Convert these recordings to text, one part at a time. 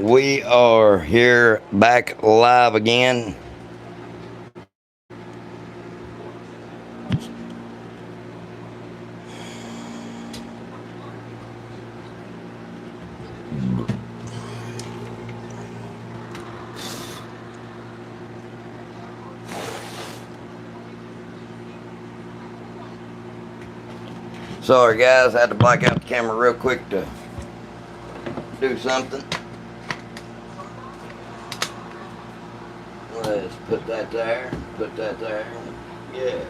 We are here back live again. Sorry guys, I had to black out the camera real quick to do something. Let's put that there, yeah.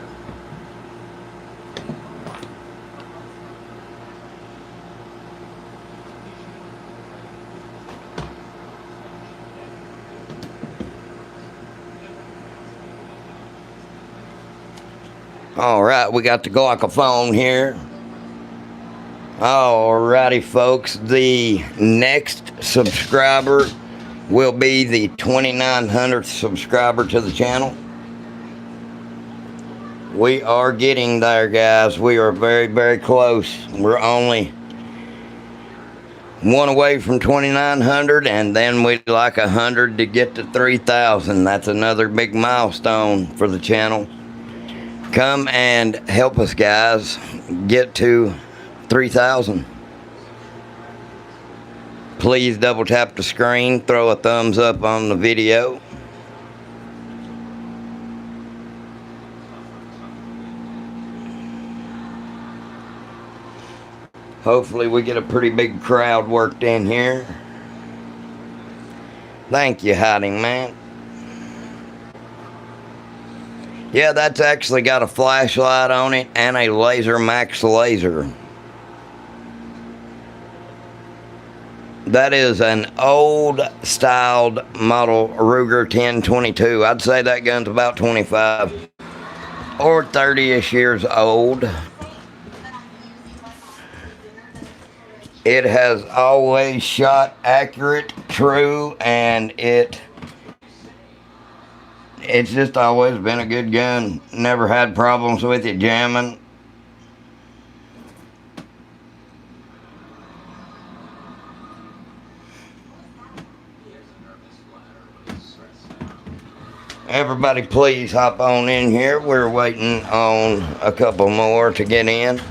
Alright, we got the Glockaphone here. Alrighty folks, the next subscriber will be the 2900th subscriber to the channel. We are getting there, guys. We are very, very close. We're only one away from 2900, and then we'd like 100 to get to 3000. That's another big milestone for the channel. Come and help us, guys, get to 3000. Please double tap the screen, throw a thumbs up on the video. Hopefully we get a pretty big crowd worked in here. Thank you, Hiding Man. Yeah, that's actually got a flashlight on it and a Laser Max laser. That is an old styled model Ruger 1022. I'd say that gun's about 25 or 30-ish years old. It has always shot accurate, true, and it's just always been a good gun. Never had problems with it jamming. Everybody please hop on in here. We're waiting on a couple more to get in.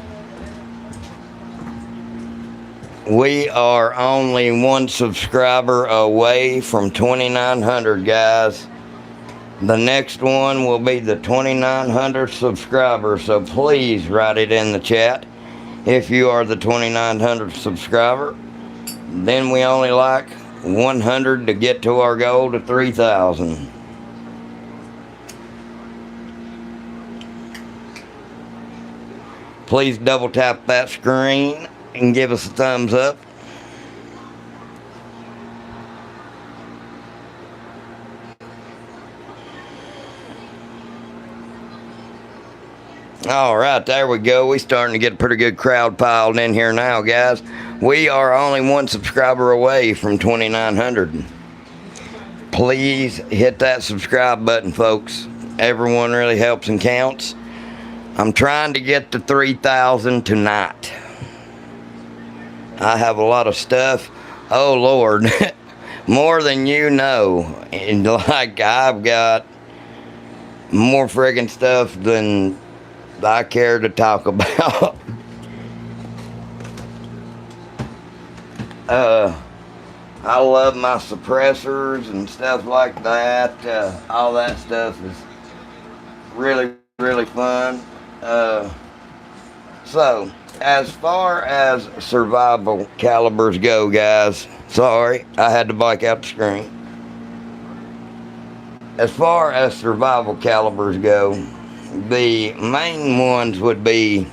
We are only one subscriber away from 2900, guys. The next one will be the 2900th subscriber, so please write it in the chat if you are the 2900th subscriber. Then we only like 100 to get to our goal to 3000. Please double tap that screen and give us a thumbs up. Alright, there we go. We're starting to get a pretty good crowd piled in here now, guys. We are only one subscriber away from 2900. Please hit that subscribe button, folks. Everyone really helps and counts. I'm trying to get to 3000 tonight. I have a lot of stuff. Oh, Lord. More than you know. And like, I've got more friggin' stuff than I care to talk about. I love my suppressors and stuff like that. All that stuff is really, really fun. So, as far as survival calibers go, guys, sorry, I had to black out the screen. As far as survival calibers go, the main ones would be,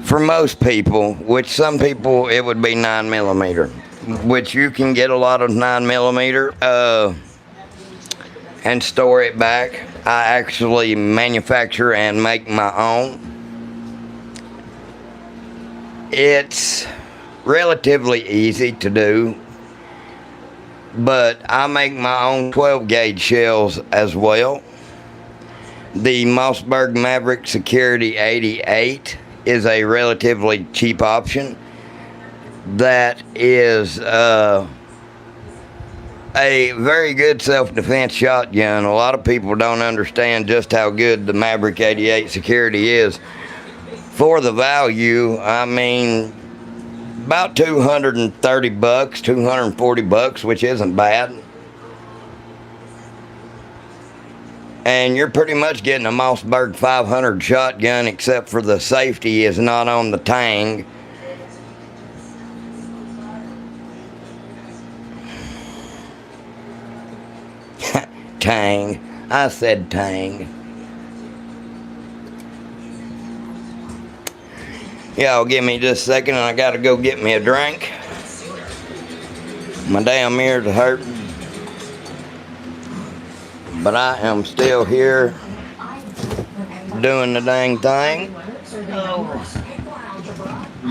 for most people, which some people it would be 9mm, which you can get a lot of 9mm and store it back. I actually manufacture and make my own. It's relatively easy to do, but I make my own 12 gauge shells as well. The Mossberg Maverick Security 88 is a relatively cheap option. that is a very good self-defense shotgun. A lot of people don't understand just how good the Maverick 88 Security is. For the value, I mean, about $230, $240, which isn't bad. And you're pretty much getting a Mossberg 500 shotgun, except for the safety is not on the tang. Tang. I said tang. Y'all give me just a second and I gotta go get me a drink. My damn ears are hurting. But I am still here doing the dang thing.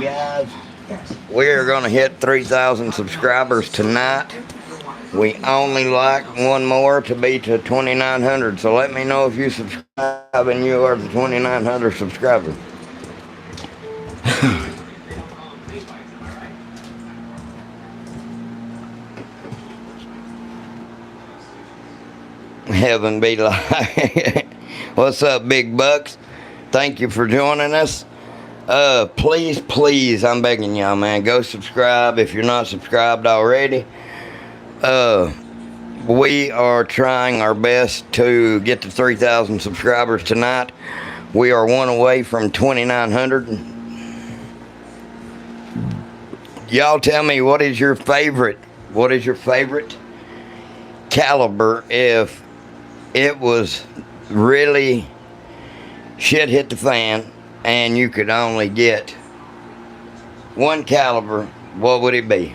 Guys, we're gonna hit 3,000 subscribers tonight. We only like one more to be to 2,900. So let me know if you subscribe and you are the 2,900 subscriber. Heaven be like. What's up, big bucks? Thank you for joining us. Please, I'm begging y'all, man, go subscribe if you're not subscribed already. We are trying our best to get to 3,000 subscribers tonight. We are one away from 2,900. Y'all tell me, what is your favorite caliber if it was really shit hit the fan and you could only get one caliber? What would it be?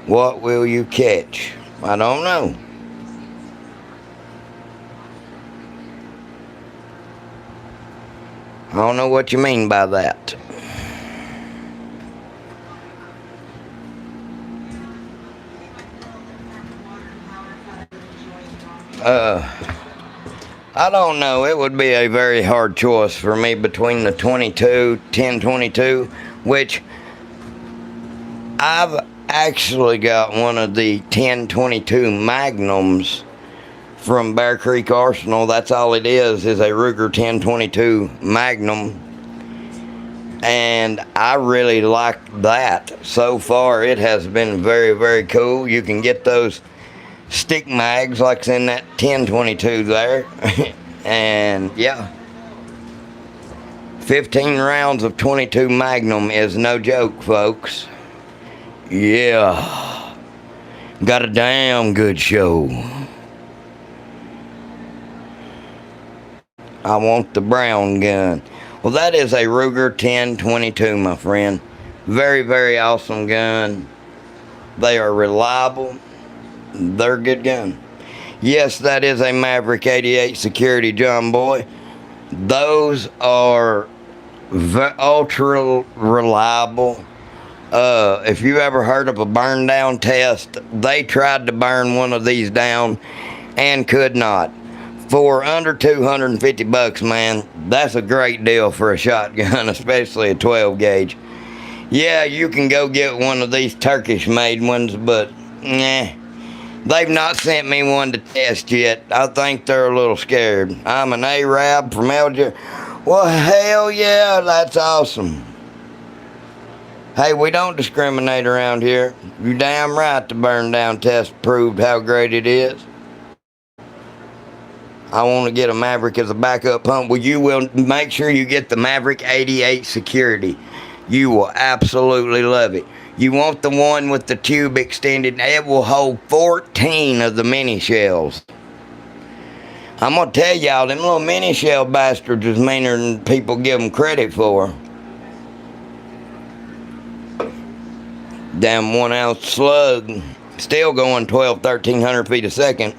What will you catch? I don't know. I don't know what you mean by that. I don't know. It would be a very hard choice for me between the 1022, which I've actually got one of the 1022 Magnums from Bear Creek Arsenal. That's all it is a Ruger 1022 Magnum. And I really like that. So far, it has been very, very cool. You can get those stick mags like's in that 1022 there. And yeah, 15 rounds of 22 Magnum is no joke, folks. Yeah, got a damn good show. I want the brown gun. Well, that is a Ruger 1022, my friend. Very, very awesome gun. They are reliable. They're a good gun. Yes, that is a Maverick 88 Security, John Boy. Those are ultra reliable. If you ever heard of a burn down test, they tried to burn one of these down and could not. For under $250, man, that's a great deal for a shotgun, especially a 12 gauge. Yeah, you can go get one of these Turkish made ones, but nah, they've not sent me one to test yet. I think they're a little scared. I'm an Arab from Algeria. Well, hell yeah, that's awesome. Hey, we don't discriminate around here. You damn right the burn down test proved how great it is. I want to get a Maverick as a backup pump. Well, you will make sure you get the Maverick 88 Security. You will absolutely love it. You want the one with the tube extended. It will hold 14 of the mini shells. I'm going to tell y'all, them little mini shell bastards is meaner than people give them credit for. Damn 1 ounce slug. Still going 1,300 feet a second.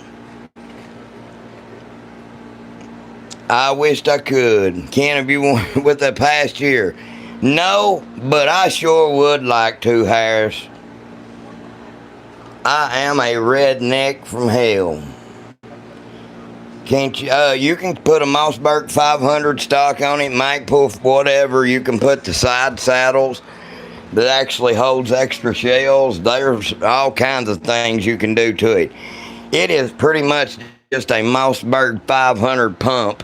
I wished I could. Ken, have you won with the past year? No, but I sure would like to, Harris. I am a redneck from hell. Can't you? You can put a Mossberg 500 stock on it, Magpul, whatever. You can put the side saddles. that actually holds extra shells. There's all kinds of things you can do to it. It is pretty much just a Mossberg 500 pump.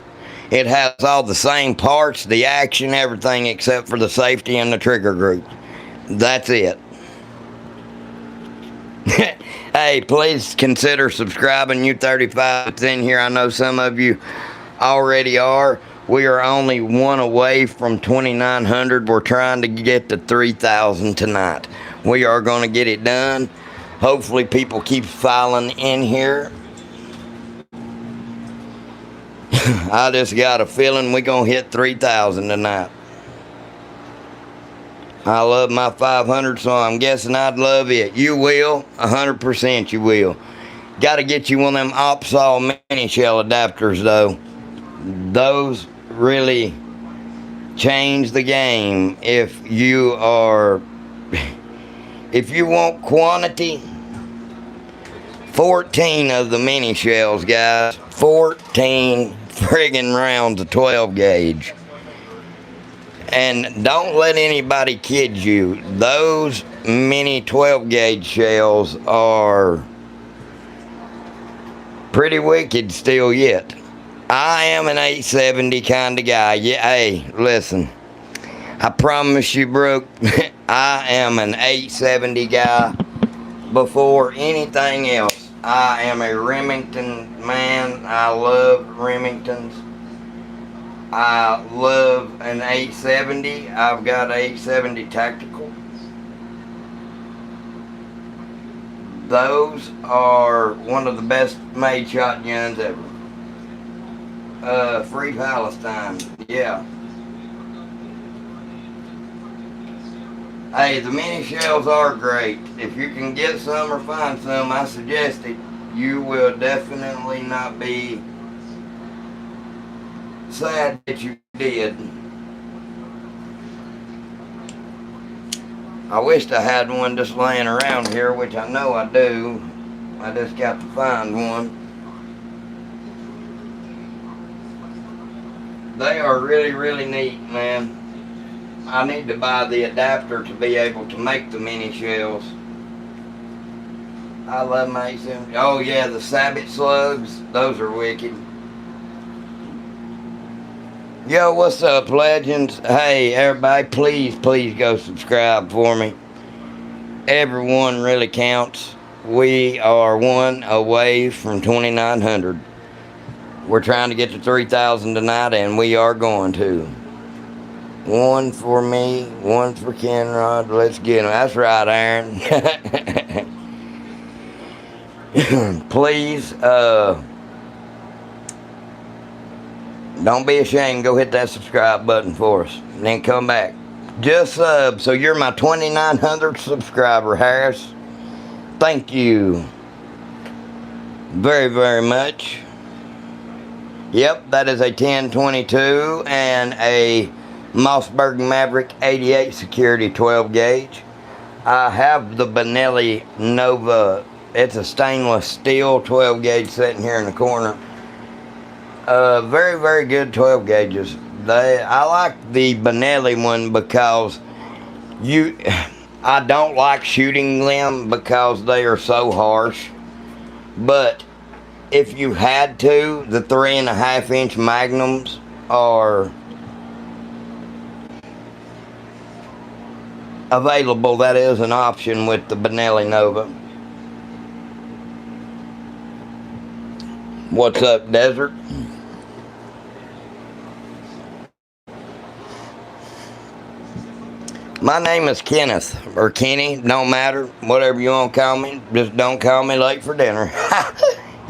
It has all the same parts, the action, everything except for the safety and the trigger group. That's it. Hey, please consider subscribing. You 35 in here. I know some of you already are. We are only one away from 2,900. We're trying to get to 3,000 tonight. We are going to get it done. Hopefully people keep filing in here. I just got a feeling we're going to hit 3,000 tonight. I love my 500, so I'm guessing I'd love it. You will. 100% you will. Got to get you one of them Opsaw mini shell adapters, though. Those really change the game. If you want quantity, 14 of the mini shells, guys. 14 friggin' rounds of 12 gauge. And don't let anybody kid you. Those mini 12 gauge shells are pretty wicked still yet. I am an 870 kind of guy. Yeah, hey, listen. I promise you, Brooke, I am an 870 guy before anything else. I am a Remington man. I love Remingtons. I love an 870. I've got an 870 Tactical. Those are one of the best made shotguns ever. Free Palestine, yeah. Hey, the mini shells are great. If you can get some or find some, I suggest it. You will definitely not be sad that you did. I wished I had one just laying around here, which I know I do. I just got to find one. They are really, really neat, man. I need to buy the adapter to be able to make the mini shells. I love my 870. Oh yeah, the Sabbath slugs. Those are wicked. Yo, what's up, legends? Hey, everybody, please go subscribe for me. Everyone really counts. We are one away from 2,900. We're trying to get to 3,000 tonight, and we are going to. One for me, one for Kenrod. Let's get him. That's right, Aaron. Please, don't be ashamed. Go hit that subscribe button for us. And then come back. Just sub. So you're my 2,900th subscriber, Harris. Thank you very, very much. Yep, that is a 1022 and a Mossberg Maverick 88 Security 12 gauge. I have the Benelli Nova. It's a stainless steel 12 gauge sitting here in the corner. Very, very good 12 gauges. I like the Benelli one because I don't like shooting them because they are so harsh. But if you had to, the 3.5-inch Magnums are available. That is an option with the Benelli Nova. What's up, Desert? My name is Kenneth, or Kenny, don't matter, whatever you want to call me. Just don't call me late for dinner.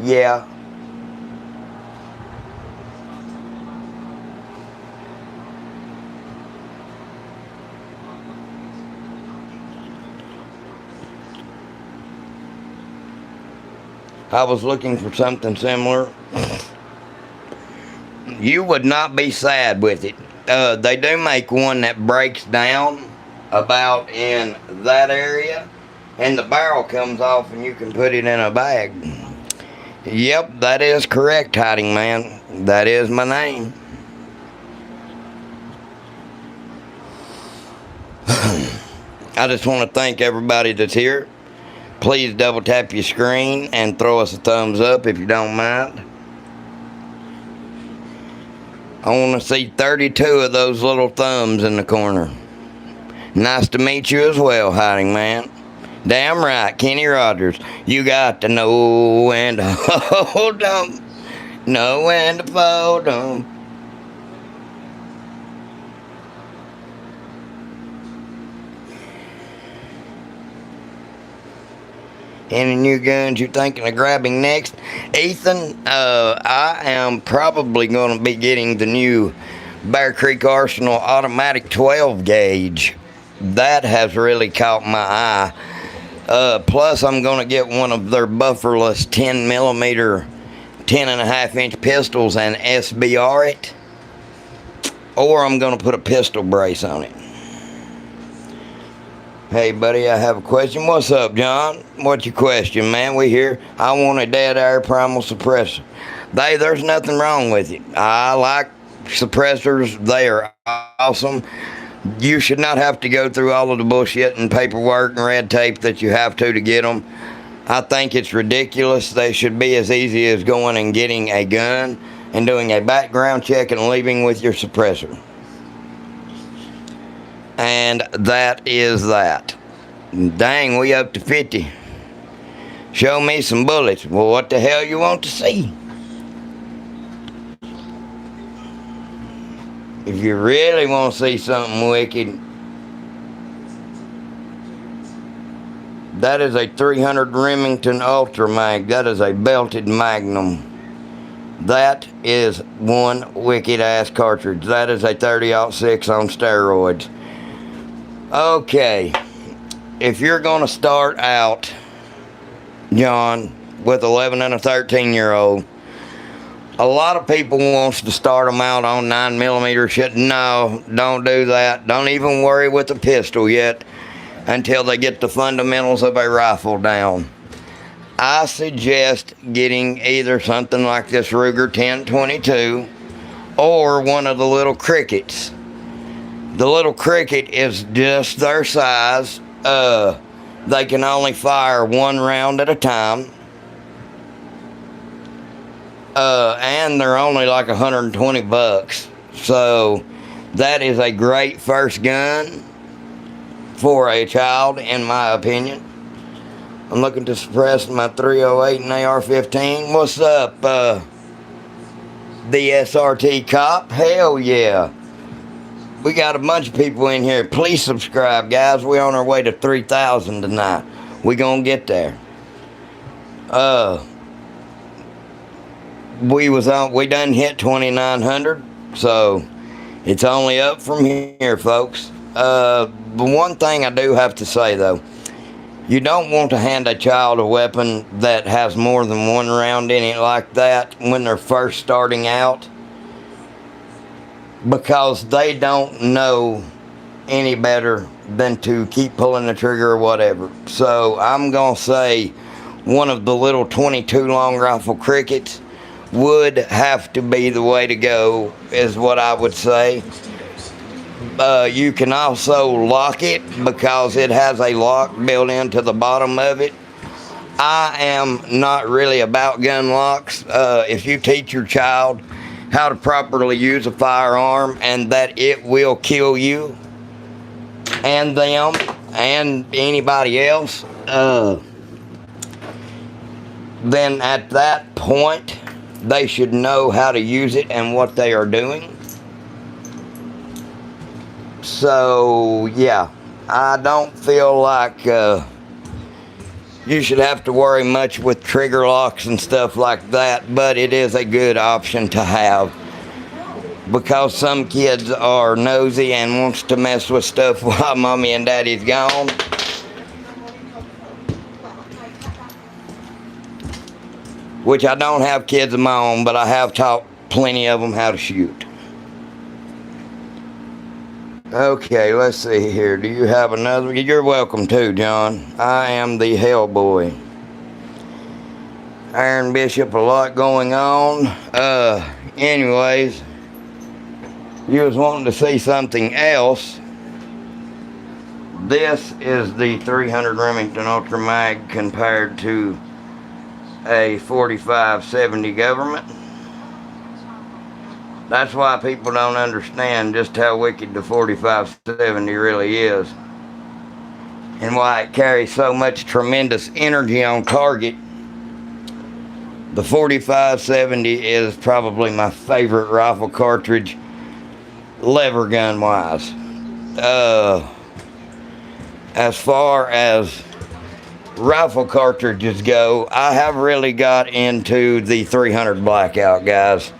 Yeah. I was looking for something similar. You would not be sad with it. They do make one that breaks down about in that area, and the barrel comes off and you can put it in a bag. Yep, that is correct, Hiding Man. That is my name. I just want to thank everybody that's here. Please double tap your screen and throw us a thumbs up if you don't mind. I want to see 32 of those little thumbs in the corner. Nice to meet you as well, hiding man. Damn right, Kenny Rogers. You got to know when to hold 'em, know when to fold 'em. Any new guns you're thinking of grabbing next? Ethan, I am probably going to be getting the new Bear Creek Arsenal automatic 12 gauge. That has really caught my eye. Plus, I'm going to get one of their bufferless 10 millimeter, 10.5-inch pistols and SBR it. Or I'm going to put a pistol brace on it. Hey, buddy, I have a question. What's up, John? What's your question, man? We here. I want a dead air primal suppressor. There's nothing wrong with it. I like suppressors. They are awesome. You should not have to go through all of the bullshit and paperwork and red tape that you have to get them. I think it's ridiculous. They should be as easy as going and getting a gun and doing a background check and leaving with your suppressor. And that is that. Dang, we up to 50. Show me some bullets. Well, what the hell you want to see? If you really want to see something wicked, that is a 300 Remington Ultra Mag. That is a belted Magnum. That is one wicked ass cartridge. That is a 30-06 on steroids. Okay, if you're going to start out, John, with 11 and a 13-year-old, a lot of people wants to start them out on 9mm shit. No, don't do that. Don't even worry with the pistol yet until they get the fundamentals of a rifle down. I suggest getting either something like this Ruger 1022 or one of the little crickets. The little cricket is just their size. They can only fire one round at a time. And they're only like $120. So that is a great first gun for a child, in my opinion. I'm looking to suppress my 308 and AR-15. What's up, the SRT cop? Hell yeah. We got a bunch of people in here. Please subscribe, guys. We're on our way to 3,000 tonight. We gonna get there. We done hit 2,900, so it's only up from here, folks. The one thing I do have to say, though, you don't want to hand a child a weapon that has more than one round in it like that when they're first starting out, because they don't know any better than to keep pulling the trigger or whatever. So I'm going to say one of the little 22 long rifle crickets would have to be the way to go, is what I would say. You can also lock it because it has a lock built into the bottom of it. I am not really about gun locks. If you teach your child how to properly use a firearm and that it will kill you and them and anybody else, then at that point they should know how to use it and what they are doing. So yeah, I don't feel like you should have to worry much with trigger locks and stuff like that, but it is a good option to have because some kids are nosy and wants to mess with stuff while mommy and daddy's gone. Which I don't have kids of my own, but I have taught plenty of them how to shoot. Okay, let's see here. Do you have another? You're welcome too, John. I am the Hellboy. Iron Bishop, a lot going on. Anyways, you was wanting to see something else. This is the 300 Remington Ultra Mag compared to a 45-70 government. That's why people don't understand just how wicked the 45-70 really is, and why it carries so much tremendous energy on target. The 45-70 is probably my favorite rifle cartridge, lever gun wise. As far as rifle cartridges go, I have really got into the 300 Blackout, guys.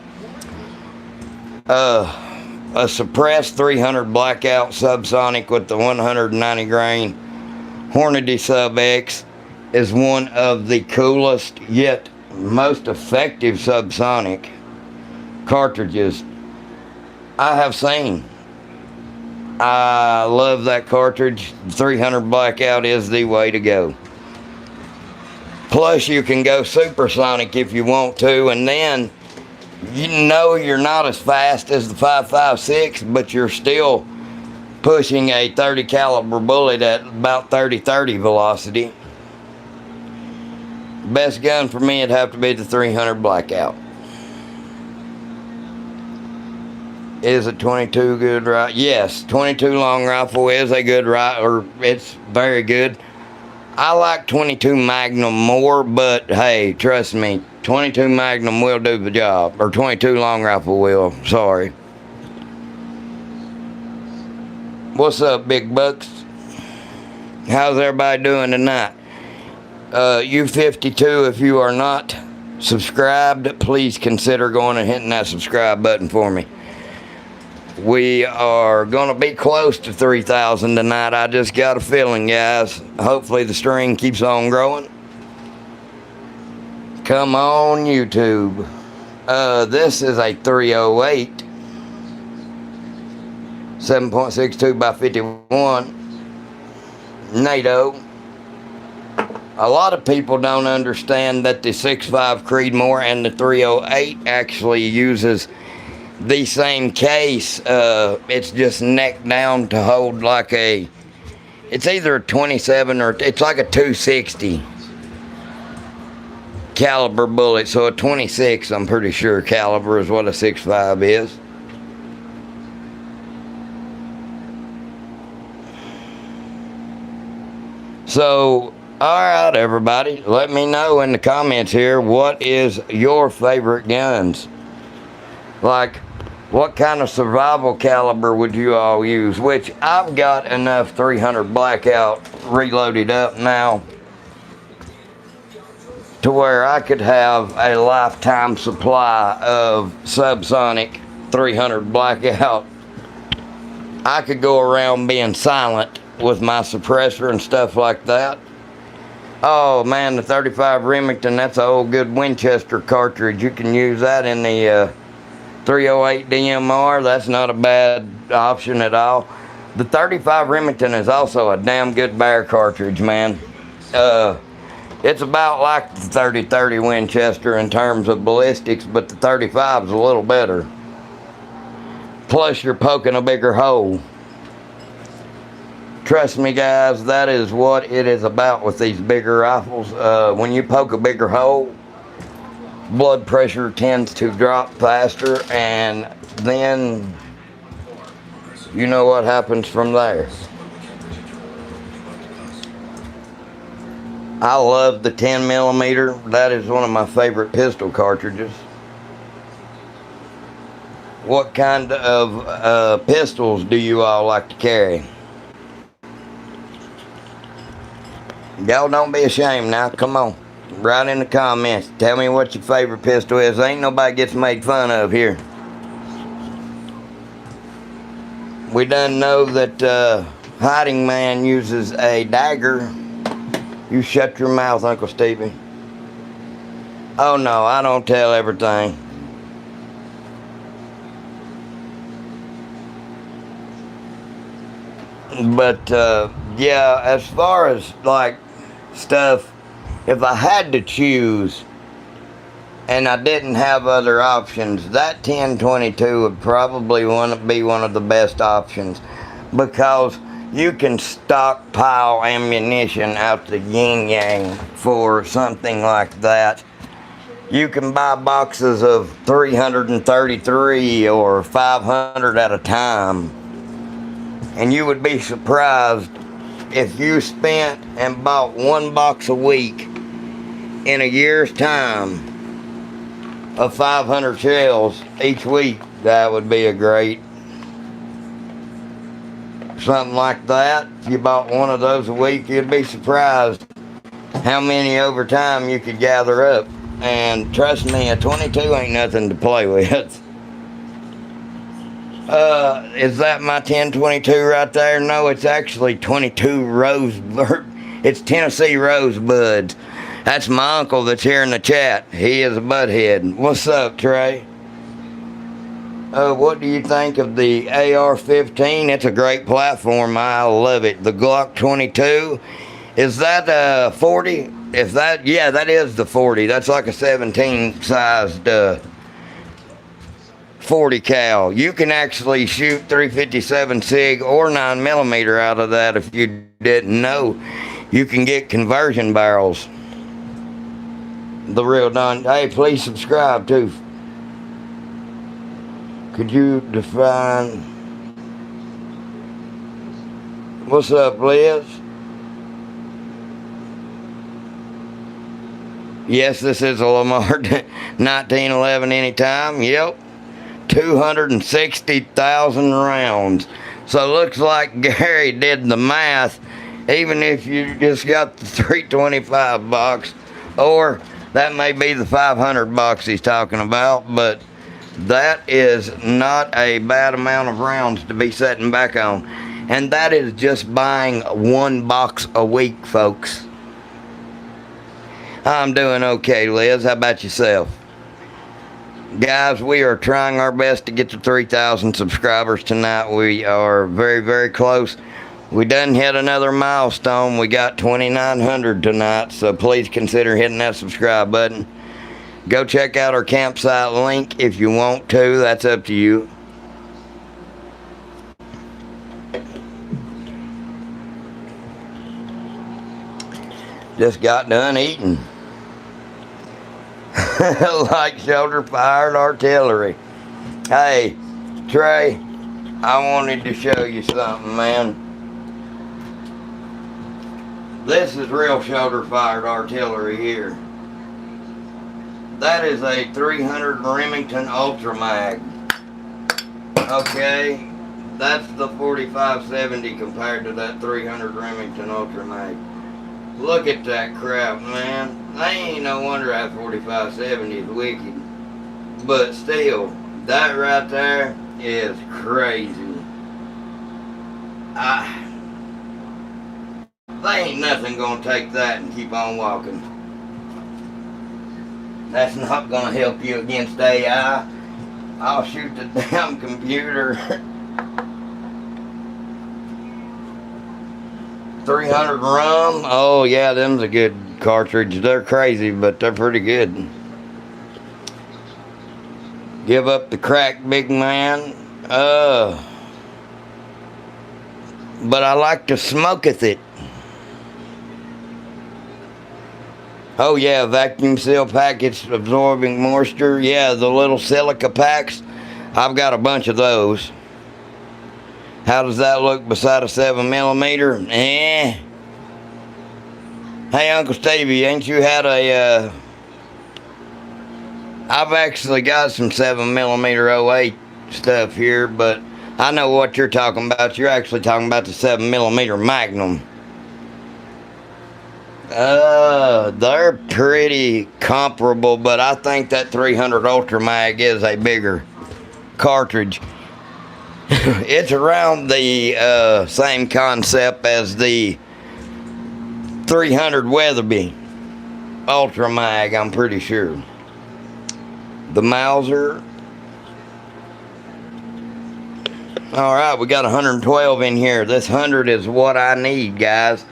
A suppressed 300 Blackout subsonic with the 190 grain Hornady Sub X is one of the coolest yet most effective subsonic cartridges I have seen. I love that cartridge. 300 Blackout is the way to go. Plus, you can go supersonic if you want to, and then you know you're not as fast as the 5.56, but you're still pushing a 30 caliber bullet at about 30-30 velocity. Best gun for me would have to be the 300 Blackout. Is a 22 good rifle? Yes, 22 long rifle is a good rifle, or it's very good. I like 22 Magnum more, but hey, trust me, 22 Magnum will do the job, or 22 long rifle will, sorry. What's up, big bucks? How's everybody doing tonight? U52, if you are not subscribed, please consider going and hitting that subscribe button for me. We are going to be close to 3,000 tonight. I just got a feeling, guys. Hopefully the string keeps on growing. Come on, YouTube. This is a 308. 7.62 by 51. NATO. A lot of people don't understand that the 6.5 Creedmoor and the 308 actually uses the same case. It's just neck down to hold like a, it's either a 27 or it's like a 260 caliber bullet. So a 26, I'm pretty sure, caliber is what a 6.5 is. So, alright everybody, let me know in the comments here, what is your favorite guns? Like, what kind of survival caliber would you all use? Which I've got enough 300 Blackout reloaded up now to where I could have a lifetime supply of subsonic 300 Blackout. I could go around being silent with my suppressor and stuff like that. Oh man, the 35 Remington, that's an old good Winchester cartridge. You can use that in the 308 DMR. That's not a bad option at all. The 35 Remington is also a damn good bear cartridge, man. It's about like the 30-30 Winchester in terms of ballistics, but the 35 is a little better. Plus you're poking a bigger hole. Trust me guys, that is what it is about with these bigger rifles. When you poke a bigger hole, blood pressure tends to drop faster, and then you know what happens from there. I love the 10mm. That is one of my favorite pistol cartridges. What kind of pistols do you all like to carry? Y'all don't be ashamed now, come on. Write in the comments. Tell me what your favorite pistol is. Ain't nobody gets made fun of here. We done know that Hiding Man uses a dagger. You shut your mouth, Uncle Stevie. Oh no, I don't tell everything. But yeah, as far as like stuff, if I had to choose and I didn't have other options, that 1022 would probably be one of the best options, because you can stockpile ammunition out the yin yang for something like that. You can buy boxes of 333 or 500 at a time, and you would be surprised if you spent and bought one box a week in a year's time of 500 shells each week. That would be a great something like that. If you bought one of those a week, you'd be surprised how many over time you could gather up. And trust me, a 22 ain't nothing to play with. Is that my 1022 right there? No, it's actually 22 rosebud. It's Tennessee rosebuds. That's my uncle that's here in the chat. He is a butthead. What's up, Trey? What do you think of the AR-15? It's a great platform. I love it. The Glock 22. Is that 40? If that, yeah, that is the 40. That's like a 17 sized 40 cal. You can actually shoot 357 SIG or 9mm out of that if you didn't know. You can get conversion barrels. The real Don. Hey, please subscribe too. Could you define? What's up, Liz? Yes, this is a Lamar 1911 anytime. Yep. 260,000 rounds. So it looks like Gary did the math. Even if you just got the 325 box, or that may be the 500 box he's talking about, but that is not a bad amount of rounds to be setting back on. And that is just buying one box a week, folks. I'm doing okay, Liz. How about yourself? Guys, we are trying our best to get to 3,000 subscribers tonight. We are very, very close. We done hit another milestone. We got 2,900 tonight, so please consider hitting that subscribe button. Go check out our campsite link if you want to. That's up to you. Just got done eating. Like shoulder-fired artillery. Hey, Trey, I wanted to show you something, man. This is real shoulder-fired artillery here. That is a 300 Remington Ultra Mag. Okay, that's the 4570 compared to that 300 Remington Ultra Mag. Look at that crap, man. They ain't no wonder that 4570 is wicked. But still, that right there is crazy. They ain't nothing gonna take that and keep on walking. That's not gonna help you against AI. I'll shoot the damn computer. 300 rum. Oh yeah, them's a good cartridge. They're crazy, but they're pretty good. Give up the crack, big man. But I like to smoketh it. Oh yeah, vacuum seal packets absorbing moisture. Yeah, the little silica packs. I've got a bunch of those. How does that look beside a 7mm? Hey, Uncle Stevie, ain't you had a, I've actually got some 7mm 08 stuff here, but I know what you're talking about. You're actually talking about the 7mm Magnum. They're pretty comparable, but I think that 300 Ultra Mag is a bigger cartridge. It's around the same concept as the 300 Weatherby Ultra Mag, I'm pretty sure. The Mauser. Alright, we got 112 in here. This 100 is what I need, guys.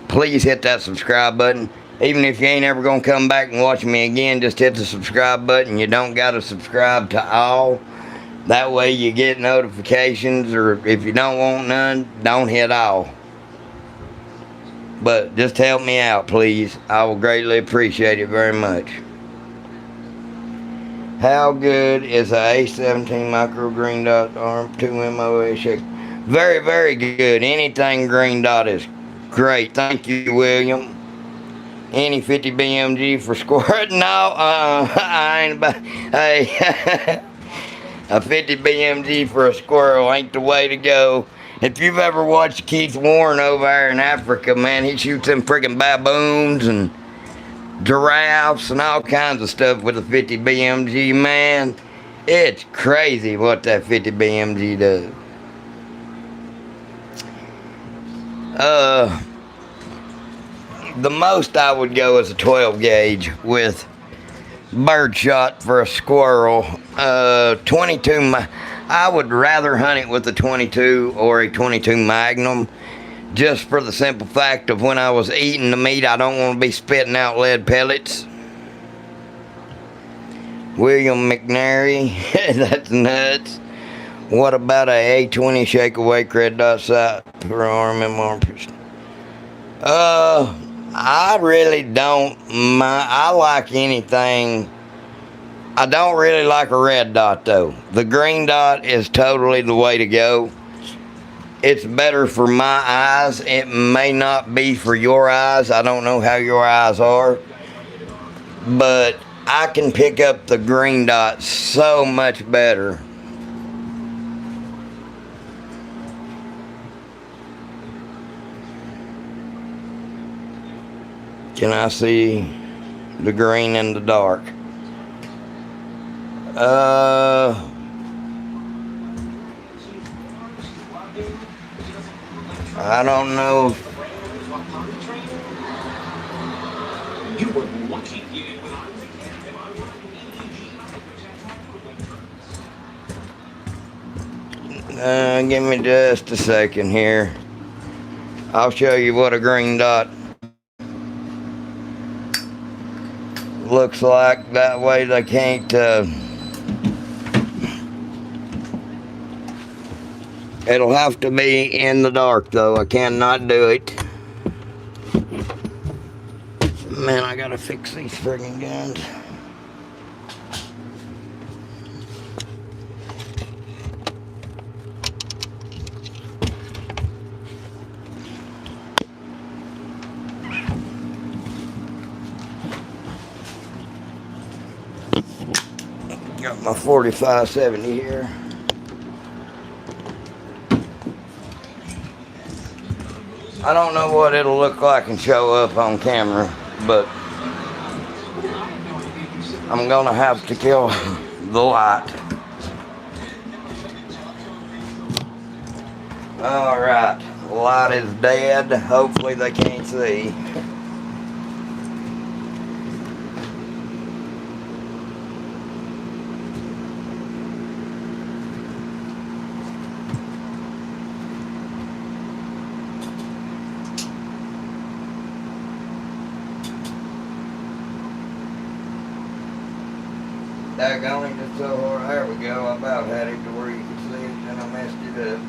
Please hit that subscribe button. Even if you ain't ever gonna come back and watch me again, just hit the subscribe button. You don't gotta subscribe to all. That way you get notifications, or if you don't want none, don't hit all. But just help me out, please. I will greatly appreciate it very much. How good is a A17 micro green dot arm 2 MOA shake? Very, very good. Anything green dot is great. Thank you, William. Any 50 BMG for squirt? No, I ain't about. Hey, a 50 BMG for a squirrel ain't the way to go. If you've ever watched Keith Warren over there in Africa, man, he shoots them freaking baboons and giraffes and all kinds of stuff with a 50 BMG, man. It's crazy what that 50 BMG does. The most I would go is a 12 gauge with birdshot for a squirrel. 22, I would rather hunt it with a 22 or a 22 Magnum, just for the simple fact of when I was eating the meat, I don't want to be spitting out lead pellets. William McNary, that's nuts. What about a A20 shake away red dot sight per arm MR? I really don't mind. I like anything. I don't really like a red dot though. The green dot is totally the way to go. It's better for my eyes. It may not be for your eyes. I don't know how your eyes are. But I can pick up the green dot so much better. Can I see the green in the dark? I don't know. Give me just a second here. I'll show you what a green dot looks like. That way they can't it'll have to be in the dark though. I cannot do it. Man, I gotta fix these friggin' guns. Got my 4570 here. I don't know what it'll look like and show up on camera, but I'm gonna have to kill the light. Alright, the light is dead. Hopefully they can't see. Daggone, just so hard. There we go. I about had it to where you could see it, and I messed it up.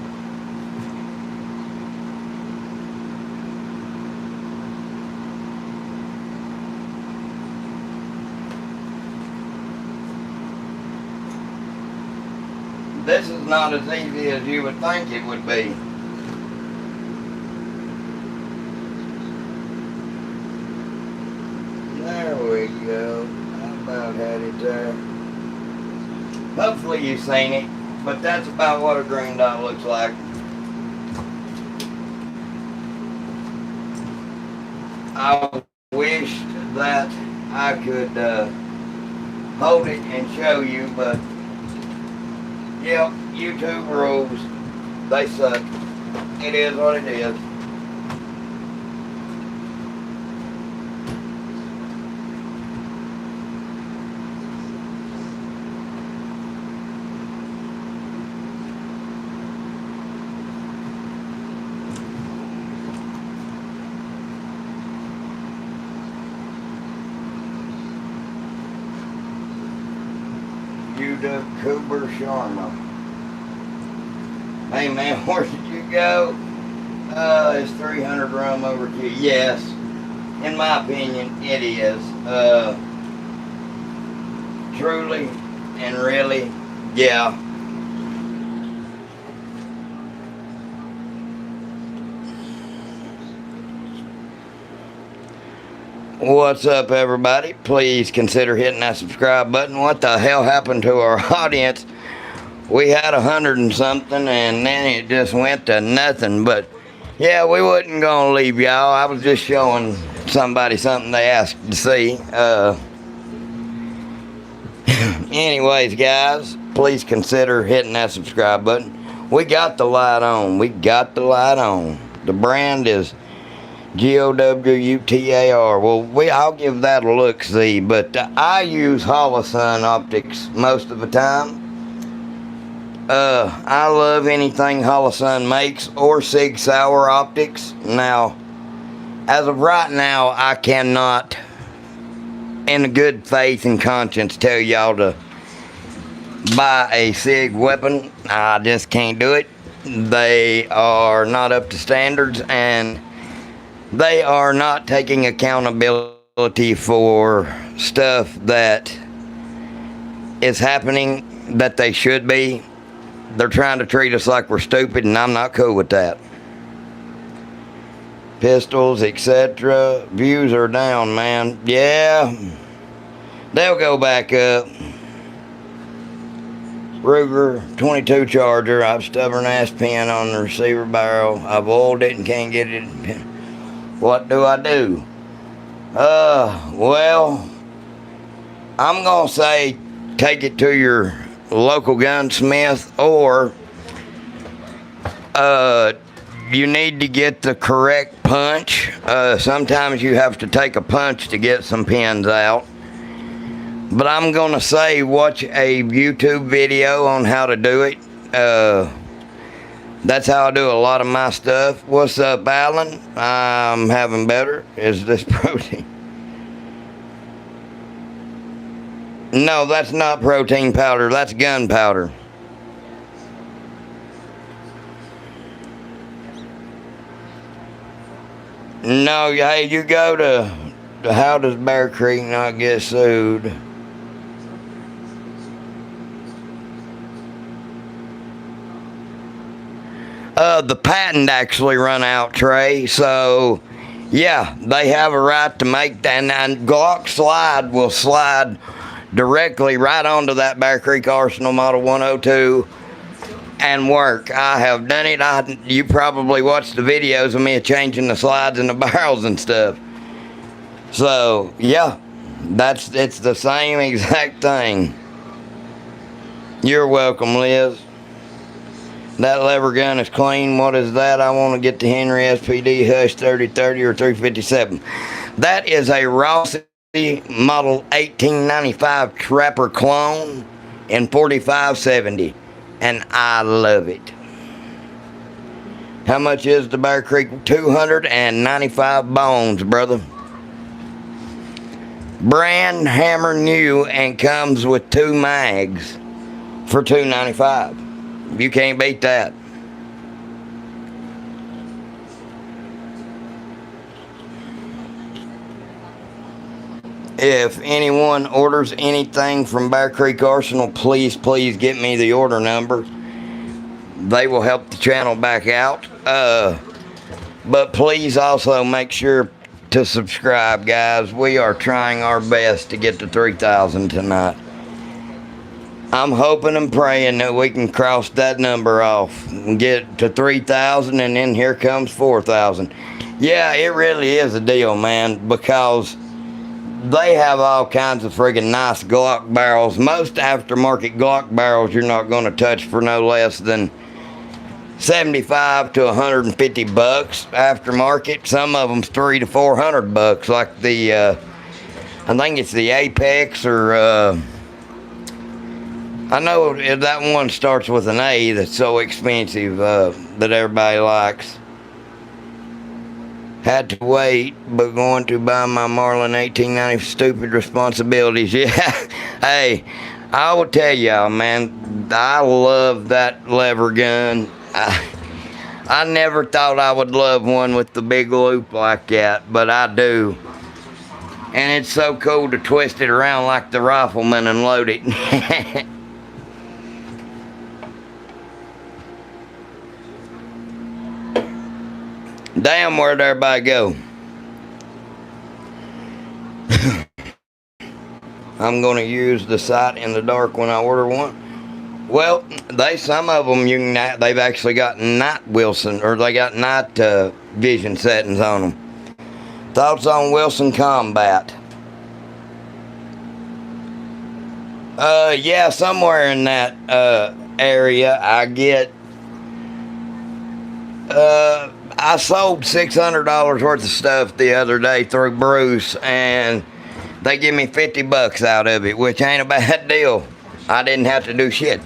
This is not as easy as you would think it would be. There we go. I about had it there. Hopefully you've seen it, but that's about what a green dot looks like. I wish that I could hold it and show you, but yep, YouTube rules. They suck. It is what it is. UW Cooper Sharma. Hey man, where did you go? Is 300 rum overkill? Yes. In my opinion, it is. Truly and really, yeah. What's up, everybody? Please consider hitting that subscribe button. What the hell happened to our audience? We had 100 and something, and then it just went to nothing. But yeah, we wasn't gonna leave y'all. I was just showing somebody something they asked to see. Anyways, guys, please consider hitting that subscribe button. We got the light on. We got the light on. The brand is GOWUTAR. Well, I'll give that a look-see, but I use Holosun optics most of the time. I love anything Holosun makes, or Sig Sauer optics. Now, as of right now, I cannot, in good faith and conscience, tell y'all to buy a Sig weapon. I just can't do it. They are not up to standards, and they are not taking accountability for stuff that is happening that they should be. They're trying to treat us like we're stupid, and I'm not cool with that. Pistols, etc. Views are down, man. Yeah, they'll go back up. Ruger 22 Charger. I've stubborn ass pin on the receiver barrel. I've oiled it and can't get it. What do I do? Well, I'm gonna say take it to your local gunsmith, or you need to get the correct punch. Sometimes you have to take a punch to get some pins out. But I'm gonna say watch a YouTube video on how to do it. That's how I do a lot of my stuff. What's up, Alan? I'm having better. Is this protein? No, that's not protein powder. That's gunpowder. No, hey, you go to How Does Bear Creek Not Get Sued? The patent actually run out, Trey. So, yeah, they have a right to make that. And Glock slide will slide directly right onto that Bear Creek Arsenal Model 102 and work. I have done it. You probably watched the videos of me changing the slides and the barrels and stuff. So, yeah, it's the same exact thing. You're welcome, Liz. That lever gun is clean. What is that? I want to get the Henry SPD Hush 3030 or 357. That is a Rossi Model 1895 Trapper clone in 4570, and I love it. How much is the Bear Creek? 295 bones, brother. Brand hammer new, and comes with 2 mags for $295. You can't beat that. If anyone orders anything from Bear Creek Arsenal, please get me the order number. They will help the channel back out. But please also make sure to subscribe, guys. We are trying our best to get to 3,000 tonight. I'm hoping and praying that we can cross that number off and get to 3,000, and then here comes 4,000. Yeah, it really is a deal, man, because they have all kinds of friggin' nice Glock barrels. Most aftermarket Glock barrels you're not going to touch for no less than 75 to 150 bucks aftermarket. Some of them's 300 to 400 bucks, like the I think it's the Apex, or I know that one starts with an A that's so expensive that everybody likes. Had to wait, but going to buy my Marlin 1890 stupid responsibilities. Yeah, hey, I will tell y'all, man, I love that lever gun. I never thought I would love one with the big loop like that, but I do. And it's so cool to twist it around like the rifleman and load it. Damn, where'd everybody go? I'm going to use the sight in the dark when I order one. Well, some of them they've actually got night Wilson, or they got night vision settings on them. Thoughts on Wilson Combat? Yeah, somewhere in that area I get. I sold $600 worth of stuff the other day through Bruce, and they give me $50 out of it, which ain't a bad deal. I didn't have to do shit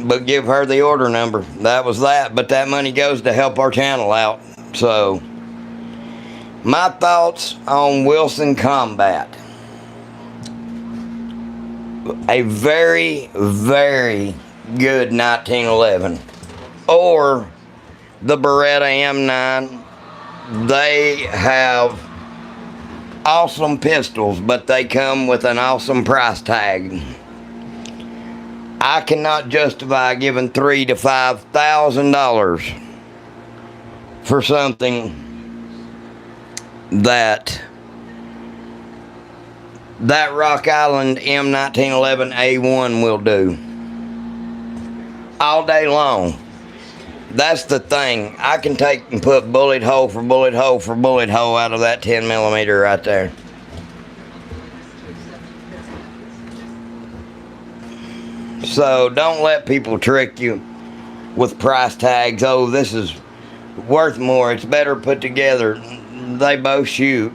but give her the order number. That was that, but that money goes to help our channel out. So, my thoughts on Wilson Combat. A very, very good 1911. Or the Beretta M9. They have awesome pistols, but they come with an awesome price tag. I cannot justify giving $3,000 to $5,000 for something that Rock Island M1911A1 will do all day long. That's the thing. I can take and put bullet hole for bullet hole for bullet hole out of that 10mm right there. So don't let people trick you with price tags. Oh, this is worth more. It's better put together. They both shoot.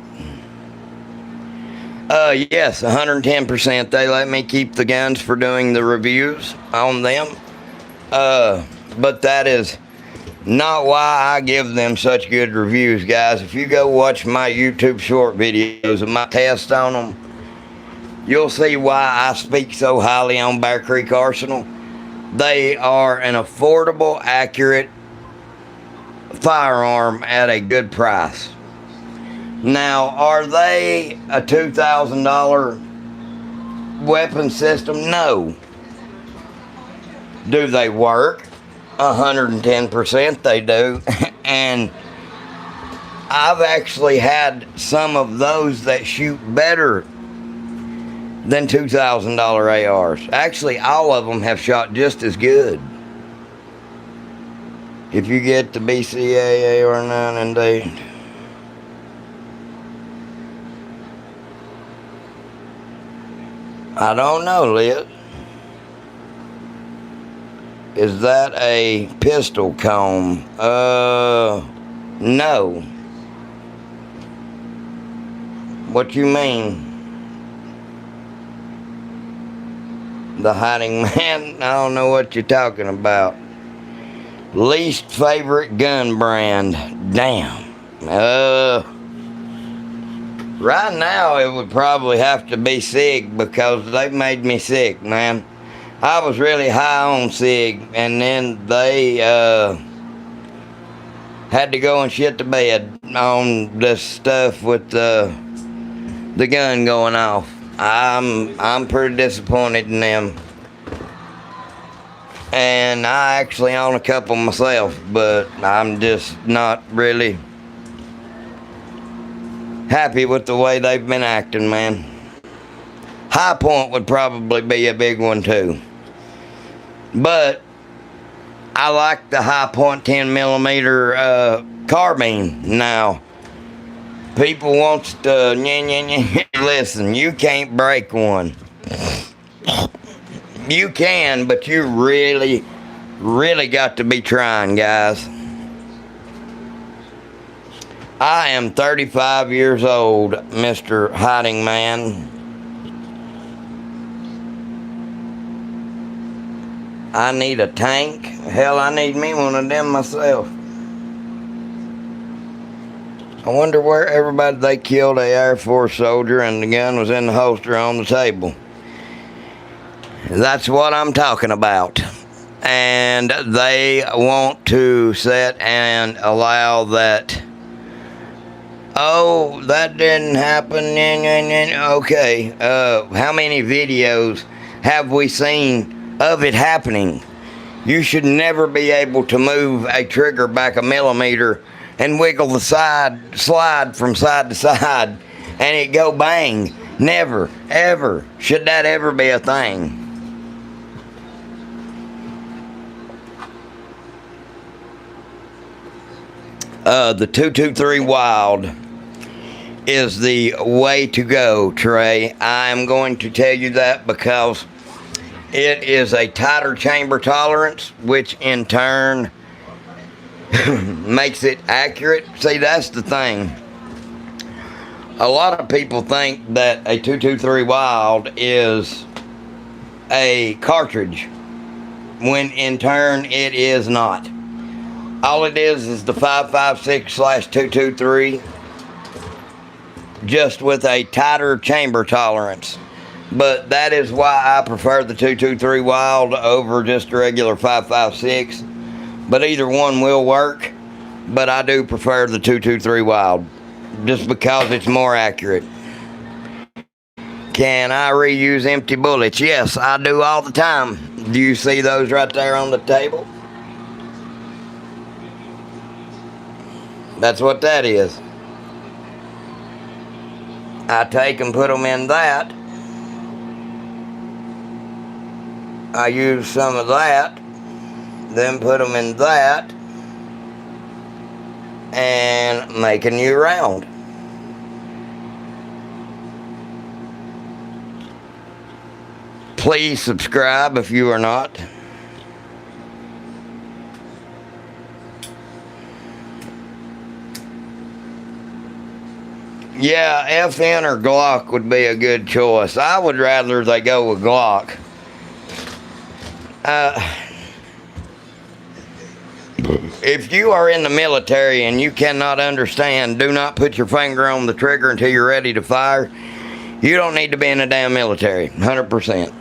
Yes, 110%. They let me keep the guns for doing the reviews on them. But that is not why I give them such good reviews, guys. If you go watch my YouTube short videos of my test on them, you'll see why I speak so highly on Bear Creek Arsenal. They are an affordable, accurate firearm at a good price. Now, are they a $2,000 weapon system? No. Do they work? 110% they do. And I've actually had some of those that shoot better than $2,000 ARs. Actually, all of them have shot just as good. If you get the BCA AR9 indeed. I don't know, Liz. Is that a pistol comb? No. What you mean? The hiding man? I don't know what you're talking about. Least favorite gun brand? Damn. Right now it would probably have to be SIG, because they've made me sick, man. I was really high on SIG, and then they had to go and shit the bed on this stuff with the gun going off. I'm pretty disappointed in them. And I actually own a couple myself, but I'm just not really happy with the way they've been acting, man. High Point would probably be a big one too. But I like the High Point 10mm carbine now. People wants to listen, you can't break one. You can, but you really, really got to be trying, guys. I am 35 years old, Mr. Hiding Man. I need a tank. Hell, I need me one of them myself. I wonder where everybody they killed a Air Force soldier and the gun was in the holster on the table. That's what I'm talking about. and they want to set and allow that. Oh, that didn't happen. Okay, how many videos have we seen of it happening? You should never be able to move a trigger back a millimeter and wiggle the slide from side to side and it go bang. Never, ever should that ever be a thing. The 223 Wild is the way to go, Trey. I'm going to tell you that because it is a tighter chamber tolerance, which in turn makes it accurate. See, that's the thing. A lot of people think that a 223 Wild is a cartridge, when in turn it is not. All it is the 5.56/223, just with a tighter chamber tolerance. But that is why I prefer the 223 Wild over just a regular 5.56. But either one will work. But I do prefer the 223 Wild, just because it's more accurate. Can I reuse empty bullets? Yes, I do all the time. Do you see those right there on the table? That's what that is. I take and put them in that. I use some of that, then put them in that, and make a new round. Please subscribe if you are not. Yeah, FN or Glock would be a good choice. I would rather they go with Glock. If you are in the military and you cannot understand, do not put your finger on the trigger until you're ready to fire, you don't need to be in the damn military, 100%.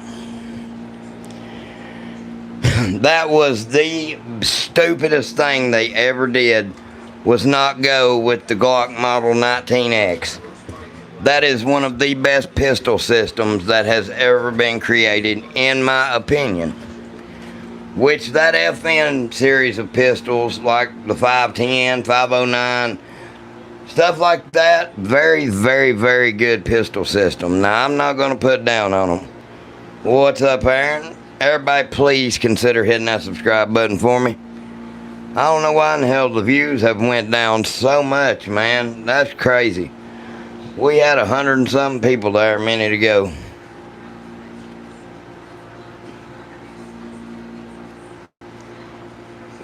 That was the stupidest thing they ever did, was not go with the Glock Model 19X. That is one of the best pistol systems that has ever been created, in my opinion. Which that FN series of pistols, like the 510, 509, stuff like that, very, very, very good pistol system. Now, I'm not going to put down on them. What's up, Aaron? Everybody, please consider hitting that subscribe button for me. I don't know why in the hell the views have went down so much, man. That's crazy. We had 100 and something people there a minute ago.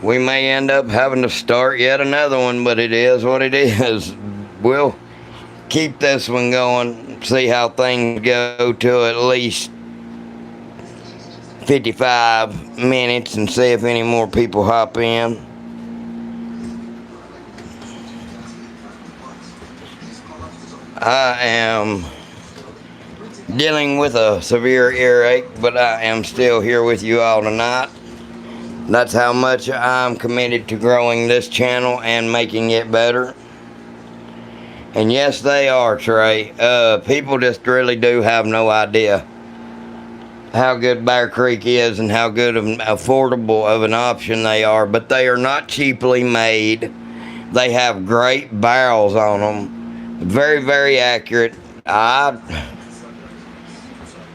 We may end up having to start yet another one, but it is what it is. We'll keep this one going, see how things go to at least 55 minutes and see if any more people hop in. I am dealing with a severe earache, but I am still here with you all tonight. That's how much I'm committed to growing this channel and making it better. And yes, they are, Trey. People just really do have no idea how good Bear Creek is and how good of an affordable of an option they are. But they are not cheaply made. They have great barrels on them. Very, very accurate.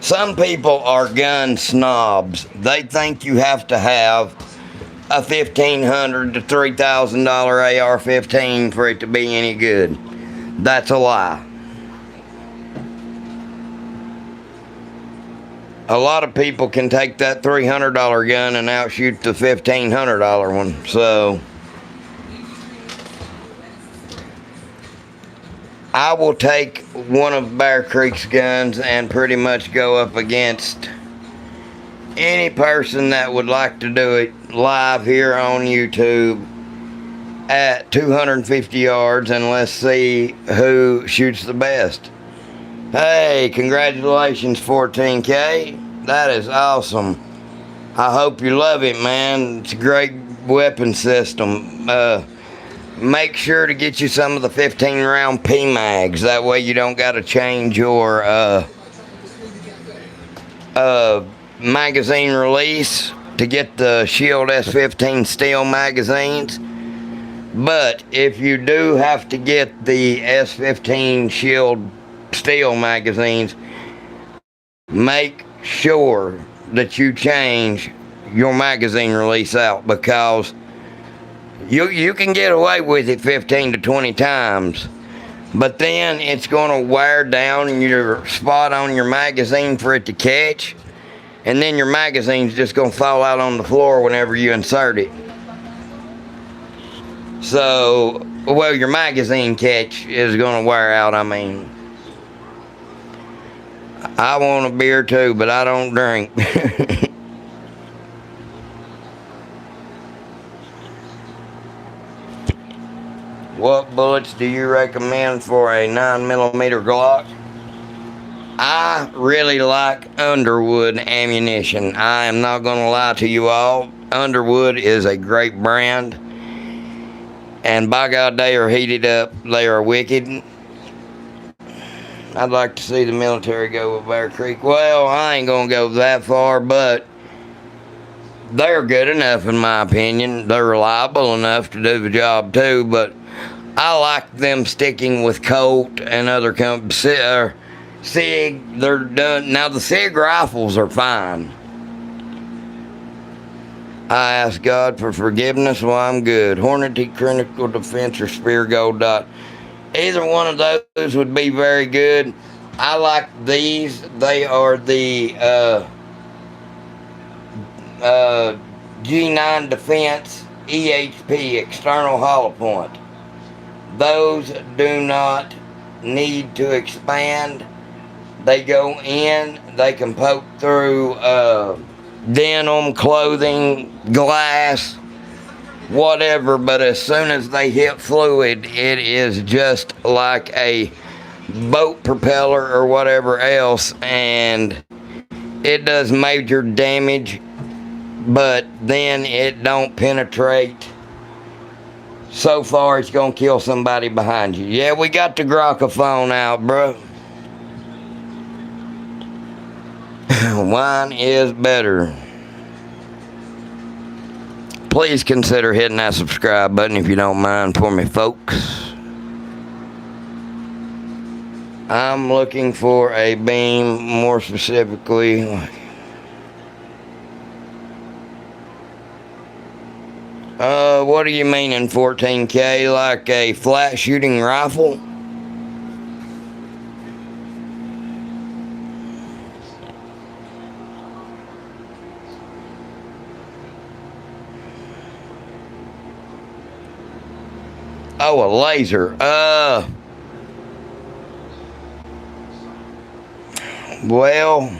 Some people are gun snobs. They think you have to have a $1,500 to $3,000 AR-15 for it to be any good. That's a lie. A lot of people can take that $300 gun and outshoot the $1,500 one. So I will take one of Bear Creek's guns and pretty much go up against any person that would like to do it live here on YouTube at 250 yards, and let's see who shoots the best. Hey, congratulations, 14K. That is awesome. I hope you love it, man. It's a great weapon system. Make sure to get you some of the 15 round PMags. That way you don't got to change your magazine release to get the Shield S15 steel magazines. But if you do have to get the S15 Shield steel magazines, make sure that you change your magazine release out, because you can get away with it 15 to 20 times, but then it's going to wear down your spot on your magazine for it to catch, and then your magazine's just going to fall out on the floor whenever you insert it. So, well, your magazine catch is going to wear out. I mean, I want a beer too, but I don't drink. What bullets do you recommend for a 9mm Glock? I really like Underwood ammunition. I am not going to lie to you all. Underwood is a great brand. And by God, they are heated up. They are wicked. I'd like to see the military go with Bear Creek. Well, I ain't going to go that far, but they're good enough in my opinion. They're reliable enough to do the job too, but I like them sticking with Colt and other companies. SIG, they're done. Now the SIG rifles are fine. I ask God for forgiveness while I'm good. Hornady, Critical Defense, or Spear Gold Dot. Either one of those would be very good. I like these. They are the G9 Defense EHP, external hollow point. Those do not need to expand. They go in, they can poke through denim, clothing, glass, whatever, but as soon as they hit fluid, it is just like a boat propeller or whatever else, and it does major damage, but then it don't penetrate so far it's gonna kill somebody behind you. Yeah, we got the Grockaphone out, bro. Wine is better. Please consider hitting that subscribe button if you don't mind for me, folks. I'm looking for a beam, more specifically. What do you mean in 14K? Like a flat shooting rifle? Oh, a laser. Well.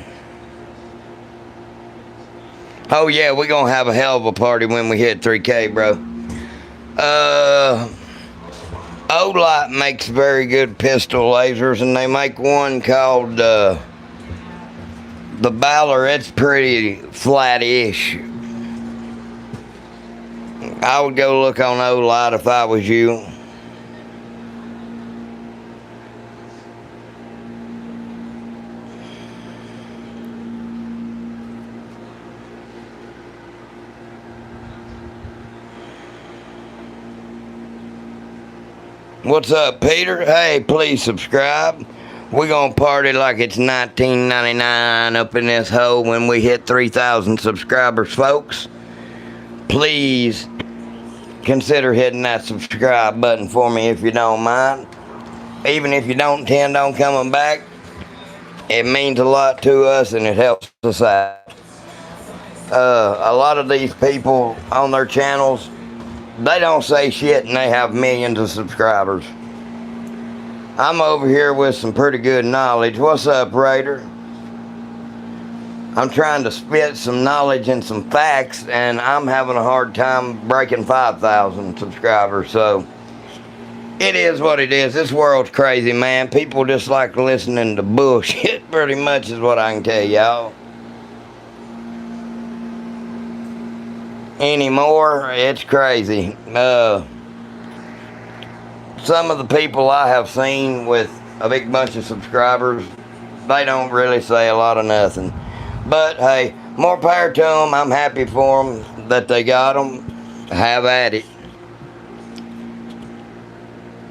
Oh yeah, we're gonna have a hell of a party when we hit 3K, bro. Olight makes very good pistol lasers, and they make one called the Balor. It's pretty flat-ish. I would go look on Olight if I was you. What's up, Peter? Hey, please subscribe. We're gonna party like it's 1999 up in this hole when we hit 3,000 subscribers, folks. Please consider hitting that subscribe button for me if you don't mind. Even if you don't intend on coming back, it means a lot to us and it helps us out. A lot of these people on their channels, they don't say shit and they have millions of subscribers. I'm over here with some pretty good knowledge. What's up, Raider? I'm trying to spit some knowledge and some facts, and I'm having a hard time breaking 5,000 subscribers, so it is what it is. This world's crazy, man. People just like listening to bullshit, pretty much is what I can tell y'all. anymore. It's crazy. Some of the people I have seen with a big bunch of subscribers, they don't really say a lot of nothing. But hey, more power to them. I'm happy for them that they got them. Have at it.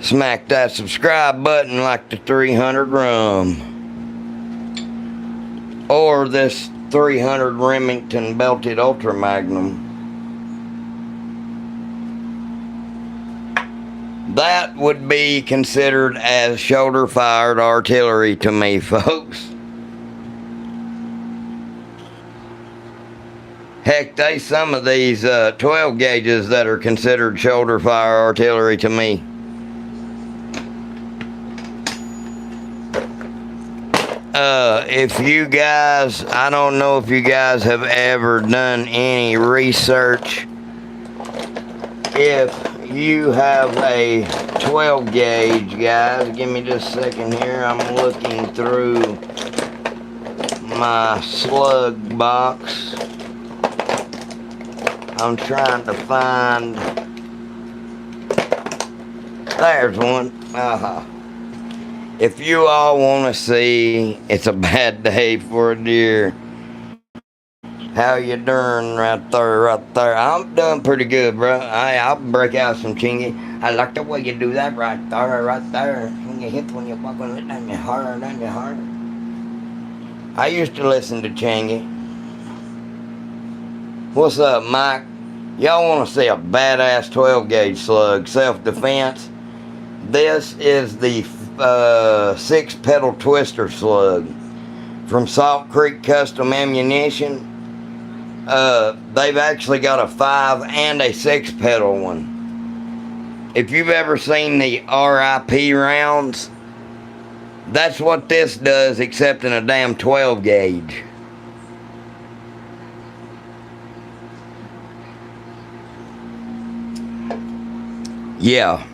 Smack that subscribe button like the 300 rum. Or this 300 Remington belted Ultra Magnum. That would be considered as shoulder fired artillery to me, folks. Heck, there's some of these 12 gauges that are considered shoulder fire artillery to me. If you guys, I don't know if you guys have ever done any research. If you have a 12 gauge, guys, give me just a second here. I'm looking through my slug box. I'm trying to find. There's one. If you all want to see, it's a bad day for a deer. How you doing right there? I'm doing pretty good, bro. I'll break out some chingy. I like the way you do that right there. When you hit when you walk on it, down your heart. I used to listen to Chingy. What's up, Mike? Y'all want to see a badass 12 gauge slug, self-defense? This is the 6-pedal twister slug from Salt Creek Custom Ammunition. They've actually got a 5 and a 6-pedal one. If you've ever seen the RIP rounds, that's what this does, except in a damn 12 gauge. Yeah.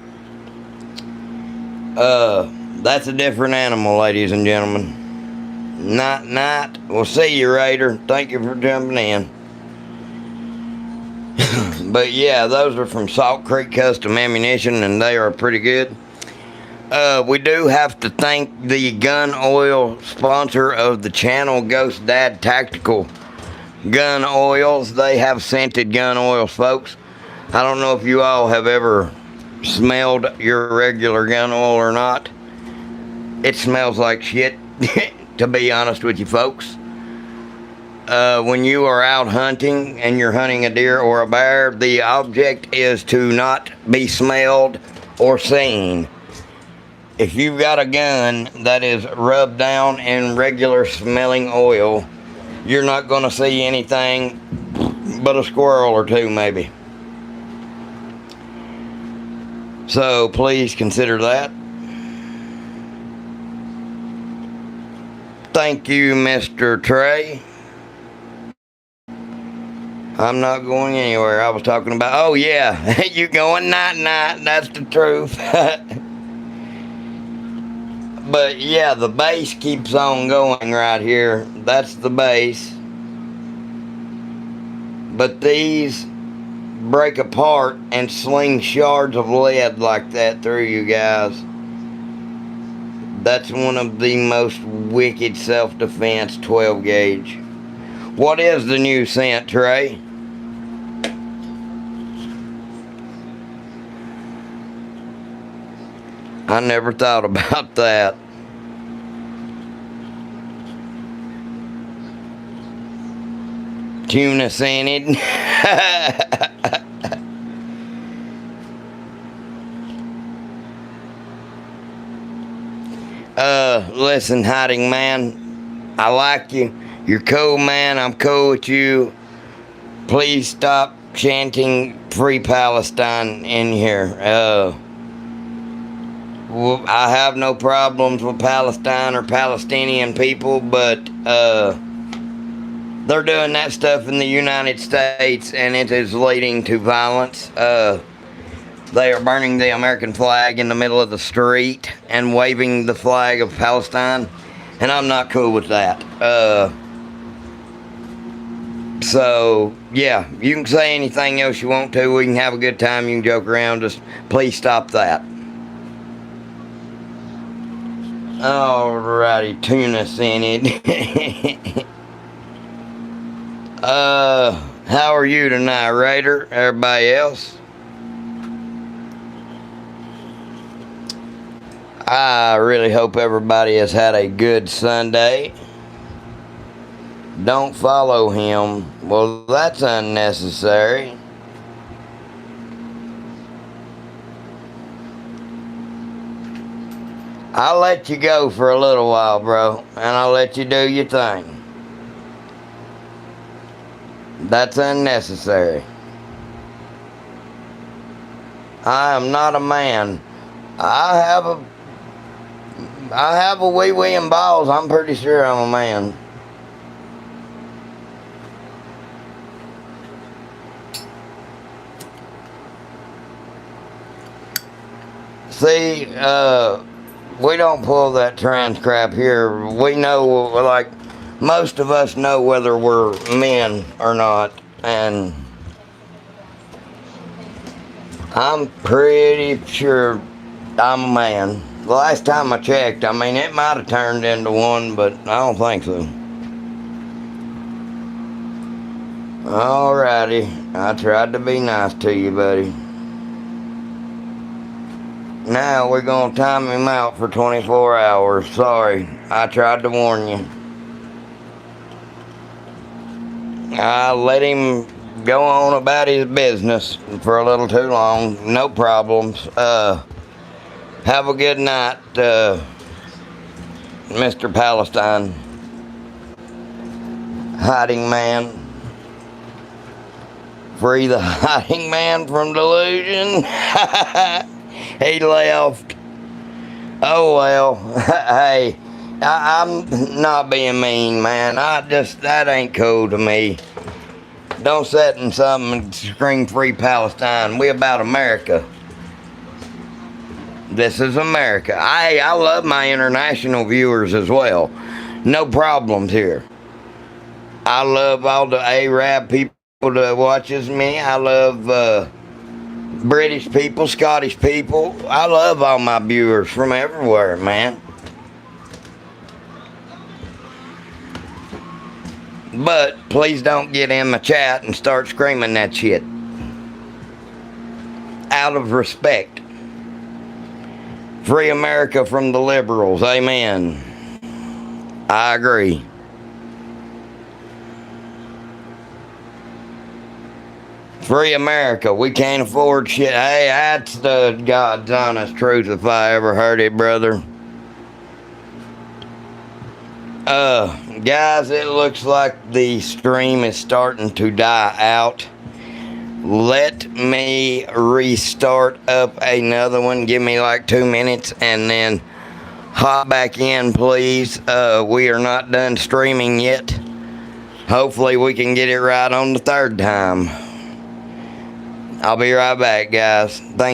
That's a different animal, ladies and gentlemen. Night. We'll see you, Raider. Thank you for jumping in. But yeah, those are from Salt Creek Custom Ammunition, and they are pretty good. We do have to thank the gun oil sponsor of the channel, Ghost Dad Tactical Gun Oils. They have scented gun oils, folks. I don't know if you all have ever smelled your regular gun oil or not. It smells like shit, to be honest with you folks. When you are out hunting and you're hunting a deer or a bear, the object is to not be smelled or seen. If you've got a gun that is rubbed down in regular smelling oil, you're not going to see anything but a squirrel or two, maybe. So please consider that. Thank you, Mr. Trey. I'm not going anywhere. I was talking about, oh yeah, you going night, that's the truth. But yeah, the base keeps on going right here. That's the base. But these break apart and sling shards of lead like that through, you guys. That's one of the most wicked self-defense 12 gauge. What is the new scent, Trey? I never thought about that. Tuna scented. Listen, hiding man, I like you. You're cool, man. I'm cool with you. Please stop chanting Free Palestine in here. I have no problems with Palestine or Palestinian people, but they're doing that stuff in the United States, and it is leading to violence. They are burning the American flag in the middle of the street and waving the flag of Palestine, and I'm not cool with that. So, yeah, you can say anything else you want to. We can have a good time. You can joke around. Just please stop that. Alrighty, tune us in it. How are you tonight, Raider? Everybody else? I really hope everybody has had a good Sunday. Don't follow him. Well, that's unnecessary. I'll let you go for a little while, bro, and I'll let you do your thing. That's unnecessary. I am not a man. I have a wee-wee and balls. I'm pretty sure I'm a man. See, we don't pull that trans crap here. We know, like, most of us know whether we're men or not, and I'm pretty sure I'm a man. The last time I checked, I mean, it might have turned into one, but I don't think so. Alrighty, I tried to be nice to you, buddy. Now we're gonna time him out for 24 hours. Sorry, I tried to warn you. I let him go on about his business for a little too long. No problems. Have a good night, Mr. Palestine. Hiding man. Free the hiding man from delusion. He left. Oh well. Hey, I'm not being mean, man. That ain't cool to me. Don't sit in something and scream free Palestine. We about America. This is America. I love my international viewers as well. No problems here. I love all the Arab people that watches me. I love British people, Scottish people. I love all my viewers from everywhere, man. But please don't get in my chat and start screaming that shit. Out of respect. Free America from the liberals. Amen. I agree. Free America. We can't afford shit. Hey, that's the God's honest truth if I ever heard it, brother. Guys, it looks like the stream is starting to die out. Let me restart up another one. Give me like 2 minutes and then hop back in, please. We are not done streaming yet. Hopefully we can get it right on the third time. I'll be right back, guys. Thank you.